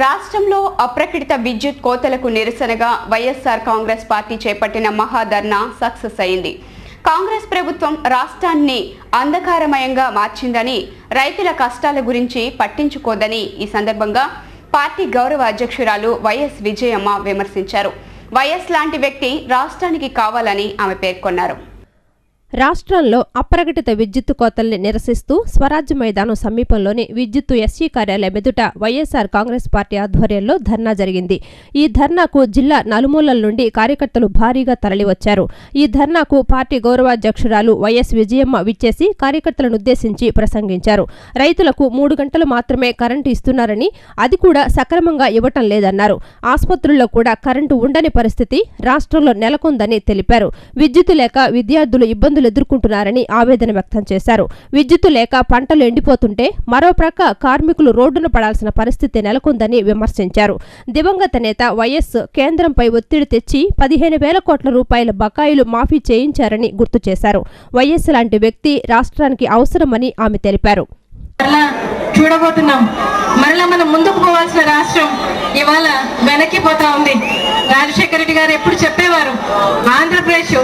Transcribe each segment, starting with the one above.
రాష్ట్రంలో అప్రకటిత విద్యుత్ కోతలకు నిరసనగా వైఎస్ఆర్ కాంగ్రెస్ పార్టీ చేపట్టిన మహాధర్నా సక్సెస్ అయింది. కాంగ్రెస్ ప్రభుత్వం రాష్ట్రాన్ని అంధకారమయంగా మార్చిందని, రైతుల కష్టాల గురించి పట్టించుకోదని ఈ సందర్భంగా పార్టీ గౌరవ అధ్యక్షురాలు వైఎస్ విజయమ్మ విమర్శించారు. వైఎస్ లాంటి వ్యక్తి రాష్ట్రానికి కావాలని ఆమె పేర్కొన్నారు. రాష్ట్రంలో అప్రకటిత విద్యుత్ కోతల్ని నిరసిస్తూ స్వరాజ్య మైదానం సమీపంలోని విద్యుత్ ఎస్సీ కార్యాలయం ఎదుట వైఎస్ఆర్ కాంగ్రెస్ పార్టీ ఆధ్వర్యంలో ధర్నా జరిగింది. ఈ ధర్నాకు జిల్లా నలుమూలల నుండి కార్యకర్తలు భారీగా తరలివచ్చారు. ఈ ధర్నాకు పార్టీ గౌరవాధ్యక్షురాలు వైఎస్ విజయమ్మ విచ్చేసి కార్యకర్తలను ఉద్దేశించి ప్రసంగించారు. రైతులకు 3 గంటలు మాత్రమే కరెంటు ఇస్తున్నారని, అది కూడా సక్రమంగా ఇవ్వటం లేదన్నారు. ఆసుపత్రుల్లో కూడా కరెంటు ఉండని పరిస్థితి రాష్ట్రంలో నెలకొందని తెలిపారు. విద్యుత్ లేక విద్యార్థులు ఇబ్బందులు ఎదుర్కొంటున్నారని ఆవేదన వ్యక్తం చేశారు. విద్యుత్ లేక పంటలు ఎండిపోతుంటే మరో ప్రక్క కార్మికులు రోడ్డున పడాల్సిన పరిస్థితి నెలకొందని విమర్శించారు. దివంగత నేత వైఎస్ కేంద్రంపై ఒత్తిడి తెచ్చి 15,000 కోట్ల రూపాయల బకాయిలు మాఫీ చేయించారని గుర్తు చేశారు. వైఎస్ లాంటి వ్యక్తి రాష్ట్రానికి అవసరమని ఆమె తెలిపారు. చూడబోతున్నాం. మరలా మనం ముందుకు పోవాల్సిన రాష్ట్రం ఇవాళ వెనక్కిపోతా ఉంది. రాజశేఖర రెడ్డి గారు ఎప్పుడు చెప్పేవారు, ఆంధ్రప్రదేశ్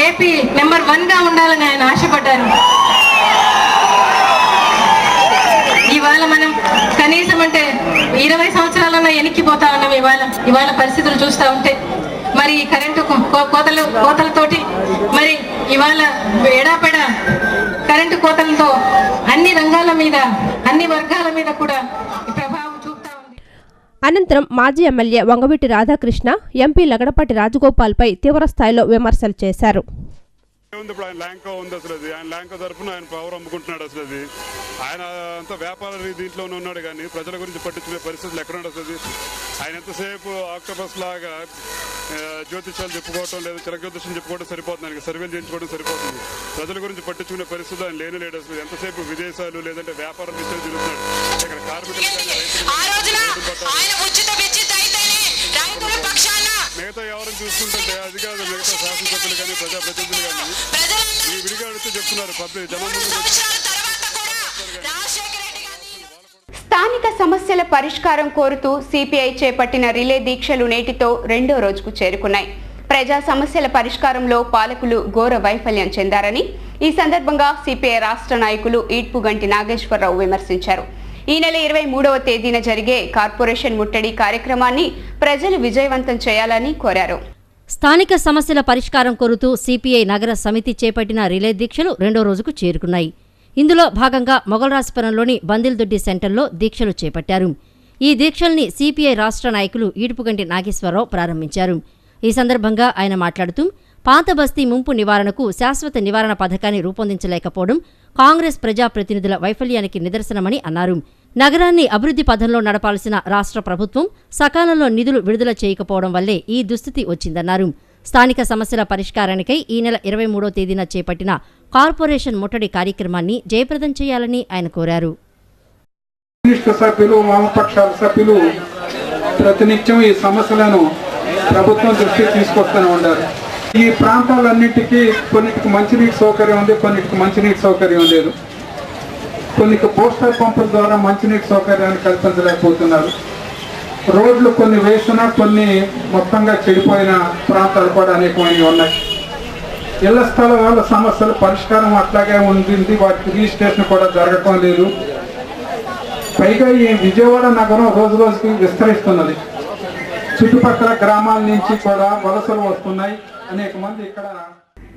ఏపీ నెంబర్ 1 గా ఉండాలని ఆయన ఆశపడ్డారు. ఇవాళ మనం కనీసం అంటే 20 సంవత్సరాలన్నా వెనక్కిపోతా ఉన్నాం. ఇవాళ పరిస్థితులు చూస్తూ ఉంటే మరి కరెంటు కోతలతోటి మరి ఇవాళ ఎడాపెడ కరెంటు కోతలతో అన్ని రంగాల మీద, అన్ని వర్గాల మీద కూడా ప్రభావం చూపుతా ఉంది. అనంతరం మాజీ ఎమ్మెల్యే వంగవీటి రాధాకృష్ణ, ఎంపీ లగడపాటి రాజగోపాల్పై తీవ్రస్థాయిలో విమర్శలు చేశారు. ఇప్పుడు ఆయన ల్యాంకో ఉంది, అసలు అది ఆయన ల్యాంకో తరఫున ఆయన పవర్ అమ్ముకుంటున్నాడు. అసలు అది ఆయన అంత వ్యాపార దీంట్లోనే ఉన్నాడు, కానీ ప్రజల గురించి పట్టించుకునే పరిస్థితులు ఎక్కడున్నాడు. అసలు ఆయన ఎంతసేపు ఆక్టోపస్ లాగా జ్యోతిషాలు చెప్పుకోవటం లేదు, చిరజ్యోతిషం చెప్పుకోవడం సరిపోతుంది, ఆయనకి సర్వేలు చేయించుకోవడం సరిపోతుంది. ప్రజల గురించి పట్టించుకునే పరిస్థితులు ఆయన లేనే లేడు. అసలు ఎంతసేపు విదేశాలు లేదంటే వ్యాపారం విషయాలు తిరుగుతున్నాడు. ఇక్కడ కార్మికులు మిగతా ఎవరిని చూసుకుంటుంటే అది కాదు, మిగతా శాసనసభ్యులు కానీ ప్రజాప్రతినిధులు కానీ ఈ విడిగా అడిగితే చెప్తున్నారు స్థానిక సమస్యల పరిష్కారం కోరుతూ సిపిఐ చేపట్టిన రిలే దీక్షలు నేటితో 2వ రోజుకు చేరుకున్నాయి. ప్రజా సమస్యల పరిష్కారంలో పాలకులు ఘోర వైఫల్యం చెందారని ఈ సందర్భంగా సిపిఐ రాష్ట్ర నాయకులు ఈడ్పుగంటి నాగేశ్వరరావు విమర్శించారు. ఈ నెల 23వ తేదీన జరిగే కార్పొరేషన్ ముట్టడి కార్యక్రమాన్ని ప్రజలు విజయవంతం చేయాలని కోరారు. స్థానిక సమస్యల పరిష్కారం కోరుతూ సిపిఐ నగర సమితి చేపట్టిన రిలే దీక్షలు 2వ రోజుకు చేరుకున్నాయి. ఇందులో భాగంగా మొగల్రాజపురంలోని బందిల్దొడ్డి సెంటర్లో దీక్షలు చేపట్టారు. ఈ దీక్షల్ని సిపిఐ రాష్ట్ర నాయకులు ఈడ్పుగంటి నాగేశ్వరరావు ప్రారంభించారు. ఈ సందర్భంగా ఆయన మాట్లాడుతూ పాత బస్తీ ముంపు నివారణకు శాశ్వత నివారణ పథకాన్ని రూపొందించలేకపోవడం కాంగ్రెస్ ప్రజాప్రతినిధుల వైఫల్యానికి నిదర్శనమని అన్నారు. నగరాన్ని అభివృద్ధి పథంలో నడపాల్సిన రాష్ట్ర ప్రభుత్వం సకాలంలో నిధులు విడుదల చేయకపోవడం వల్లే ఈ దుస్థితి వచ్చిందన్నారు. స్థానిక సమస్యల పరిష్కారానికై ఈ నెల 23వ తేదీన చేపట్టిన కార్పొరేషన్ ముట్టడి కార్యక్రమాన్ని జయప్రదం చేయాలని ఆయన కోరారు. సభ్యులు, వామపక్షాల సభ్యులు ప్రతినిత్యం ఈ సమస్యలను ప్రభుత్వం దృష్టికి తీసుకొస్తూనే ఉన్నారు. ఈ ప్రాంతాలన్నింటికీ కొన్నిటికి మంచినీటి సౌకర్యం ఉంది, కొన్నిటికి మంచినీటి సౌకర్యం లేదు. కొన్నికి పోస్టర్ పంపుల ద్వారా మంచినీటి సౌకర్యాన్ని కల్పించలేకపోతున్నారు. రోడ్లు కొన్ని వేసినా కొన్ని మొత్తంగా చెడిపోయిన ప్రాంతాలు కూడా అనేకమైనవి ఉన్నాయి. ఇళ్ల స్థలాల సమస్యల పరిష్కారం అట్లాగే ఉంటుంది, వాటికి రిజిస్ట్రేషన్ కూడా జరగటం లేదు. పైగా ఈ విజయవాడ నగరం రోజు రోజుకి విస్తరిస్తున్నది. చుట్టుపక్కల గ్రామాల నుంచి కూడా వలసలు వస్తున్నాయి. అనేక మంది ఇక్కడ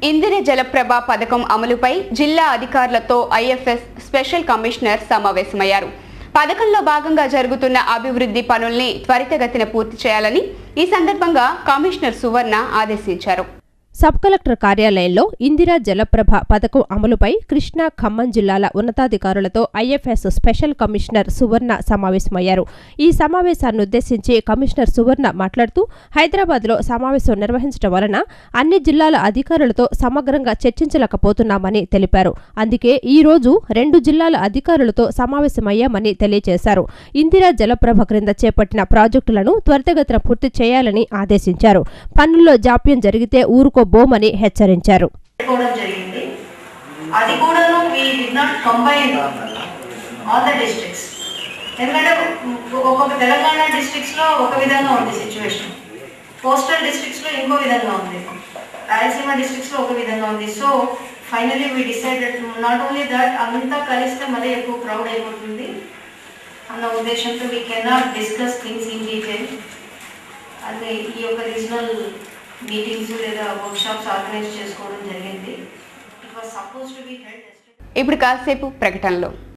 ఇందిర జలప్రభ పథకం అమలుపై జిల్లా అధికారులతో ఐఎఫ్ఎస్ స్పెషల్ కమిషనర్ సమావేశమయ్యారు. పథకంలో భాగంగా జరుగుతున్న అభివృద్ధి పనుల్ని త్వరితగతిన పూర్తి చేయాలని ఈ సందర్భంగా కమిషనర్ సువర్ణ ఆదేశించారు. సబ్ కలెక్టర్ కార్యాలయంలో ఇందిరా జలప్రభ పథకం అమలుపై కృష్ణా, ఖమ్మం జిల్లాల ఉన్నతాధికారులతో ఐఎఫ్ఎస్ స్పెషల్ కమిషనర్ సువర్ణ సమావేశమయ్యారు. ఈ సమావేశాన్ని ఉద్దేశించి కమిషనర్ సువర్ణ మాట్లాడుతూ హైదరాబాద్లో సమావేశం నిర్వహించడం వలన అన్ని జిల్లాల అధికారులతో సమగ్రంగా చర్చించలేకపోతున్నామని తెలిపారు. అందుకే ఈ రోజు 2 జిల్లాల అధికారులతో సమావేశమయ్యామని తెలియజేశారు. ఇందిరా జలప్రభ క్రింద చేపట్టిన ప్రాజెక్టులను త్వరితగతిన పూర్తి చేయాలని ఆదేశించారు. పనుల్లో జాప్యం జరిగితే ఊరుకో బోమని హెచ్చరించారు. అది కూడాను we did not combine all the districts. ఎందుకంటే ఒక్కొక్క తెలంగాణ డిస్ట్రిక్ట్స్లో ఒక విధంగా ఉంది సిచ్యువేషన్, కోస్టల్ డిస్ట్రిక్ట్స్లో ఇంకో విధంగా ఉంది, రాయలసీమ డిస్ట్రిక్ట్స్లో ఒక విధంగా ఉంది. So finally we decided not only that అంతా కలిస్తే మళ్ళీ ఎక్కువ క్రౌడ్ అయిపోతుంది అన్న ఉద్దేశంతో we cannot discuss things in detail. అంటే ఈ యొక్క రీజనల్ మీటింగ్స్ లేదా వర్క్షాప్స్ ఆర్గనైజ్ చేసుకోవడం జరిగింది. It was suppose to be held. ఇప్పుడు కాసేపు ప్రకటనలో